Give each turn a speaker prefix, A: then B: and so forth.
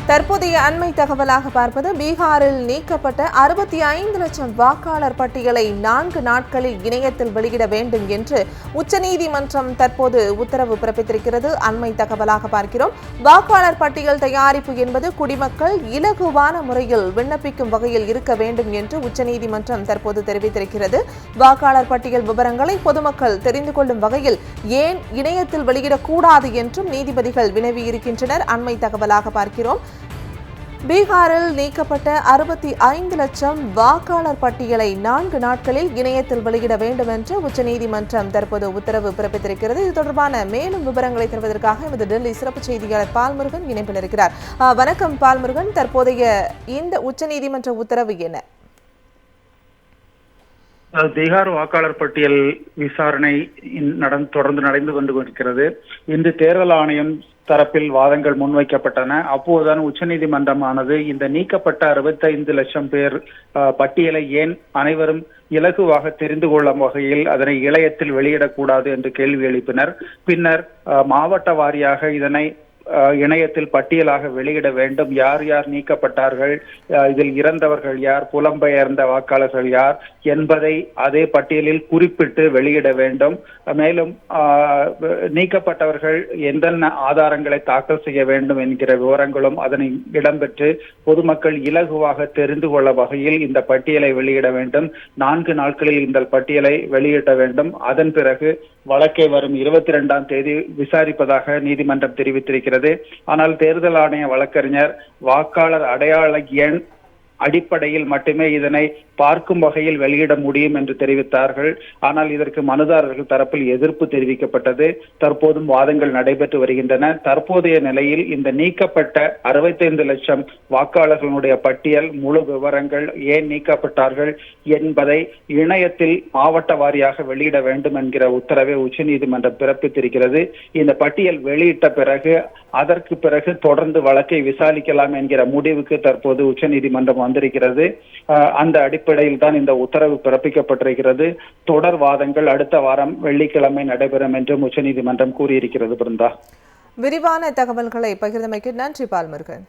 A: தற்போதைய அண்மை தகவலாக பார்ப்பது பீகாரில் நீக்கப்பட்ட 65 லட்சம் வாக்காளர் பட்டியலை 4 நாட்களில் இணையத்தில் வெளியிட வேண்டும் என்று உச்சநீதிமன்றம் தற்போது உத்தரவு பிறப்பித்திருக்கிறது. அண்மை தகவலாக பார்க்கிறோம். வாக்காளர் பட்டியல் தயாரிப்பு என்பது குடிமக்கள் இலகுவான முறையில் விண்ணப்பிக்கும் வகையில் இருக்க வேண்டும் என்று உச்சநீதிமன்றம் தற்போது தெரிவித்திருக்கிறது. வாக்காளர் பட்டியல் விவரங்களை பொதுமக்கள் தெரிந்து கொள்ளும் வகையில் ஏன் இணையத்தில் வெளியிடக்கூடாது என்றும் நீதிபதிகள் வினவியிருக்கின்றனர். அண்மை தகவலாக பார்க்கிறோம். பீகாரில் நீக்கப்பட்ட 65 லட்சம் வாக்காளர் பட்டியலை 4 நாட்களில் இணையத்தில் வெளியிட வேண்டும் என்று உச்சநீதிமன்றம் தற்போது உத்தரவு பிறப்பித்திருக்கிறது. இது தொடர்பான மேலும் விவரங்களை தருவதற்காக எமது டெல்லி சிறப்பு செய்தியாளர் பால்முருகன் இணைப்பில் இருக்கிறார். வணக்கம் பால்முருகன், தற்போதைய இந்த உச்சநீதிமன்ற உத்தரவு என்ன?
B: பீகார் வாக்காளர் பட்டியல் விசாரணை தொடர்ந்து நடந்து கொண்டிருக்கிறது. இன்று தேர்தல் ஆணையம் தரப்பில் வாதங்கள் முன்வைக்கப்பட்டன. அப்போதுதான் உச்சநீதிமன்றமானது இந்த நீக்கப்பட்ட 65 லட்சம் பேர் பட்டியலை ஏன் அனைவரும் இலகுவாக தெரிந்து கொள்ளும் வகையில் அதனை இணையத்தில் வெளியிடக்கூடாது என்று கேள்வி எழுப்பினர். பின்னர் மாவட்ட வாரியாக இதனை இணையத்தில் பட்டியலாக வெளியிட வேண்டும். யார் யார் நீக்கப்பட்டார்கள், இதில் இறந்தவர்கள் யார், புலம்பெயர்ந்த வாக்காளர்கள் யார் என்பதை அதே பட்டியலில் குறிப்பிட்டு வெளியிட வேண்டும். மேலும் நீக்கப்பட்டவர்கள் எந்தெந்த ஆதாரங்களை தாக்கல் செய்ய வேண்டும் என்கிற விவரங்களும் அதனை இடம்பெற்று பொதுமக்கள் இலகுவாக தெரிந்து கொள்ள வகையில் இந்த பட்டியலை வெளியிட வேண்டும். 4 நாட்களில் இந்த பட்டியலை வெளியிட வேண்டும். அதன் பிறகு வழக்கை வரும் 22ஆம் தேதி விசாரிப்பதாக நீதிமன்றம் தெரிவித்திருக்கிறது. ஆனால் தேர்தல் ஆணைய வழக்கறிஞர் வாக்காளர் அடையாள எண் அடிப்படையில் மட்டுமே இதனை பார்க்கும் வகையில் வெளியிட முடியும் என்று தெரிவித்தார்கள். ஆனால் இதற்கு மனுதாரர்கள் தரப்பில் எதிர்ப்பு தெரிவிக்கப்பட்டது. தற்போதும் வாதங்கள் நடைபெற்று வருகின்றன. தற்போதைய நிலையில் இந்த நீக்கப்பட்ட 65 லட்சம் வாக்காளர்களுடைய பட்டியல் முழு விவரங்கள் ஏன் நீக்கப்பட்டார்கள் என்பதை இணையத்தில் மாவட்ட வாரியாக வெளியிட வேண்டும் என்கிற உத்தரவை உச்சநீதிமன்றம் பிறப்பித்திருக்கிறது. இந்த பட்டியல் வெளியிட்ட பிறகு அதற்கு பிறகு தொடர்ந்து வழக்கை விசாரிக்கலாம் என்கிற முடிவுக்கு தற்போது உச்சநீதிமன்றம் வந்திருக்கிறது. அந்த அடிப்படையில் தான் இந்த உத்தரவு பிறப்பிக்கப்பட்டிருக்கிறது. தொடர் வாதங்கள் அடுத்த வாரம் வெள்ளிக்கிழமை நடைபெறும் என்றும் உச்சநீதிமன்றம் கூறியிருக்கிறது. பிருந்தா,
A: விரிவான தகவல்களை பகிர்ந்தமைக்கு நன்றி பால்முருகன்.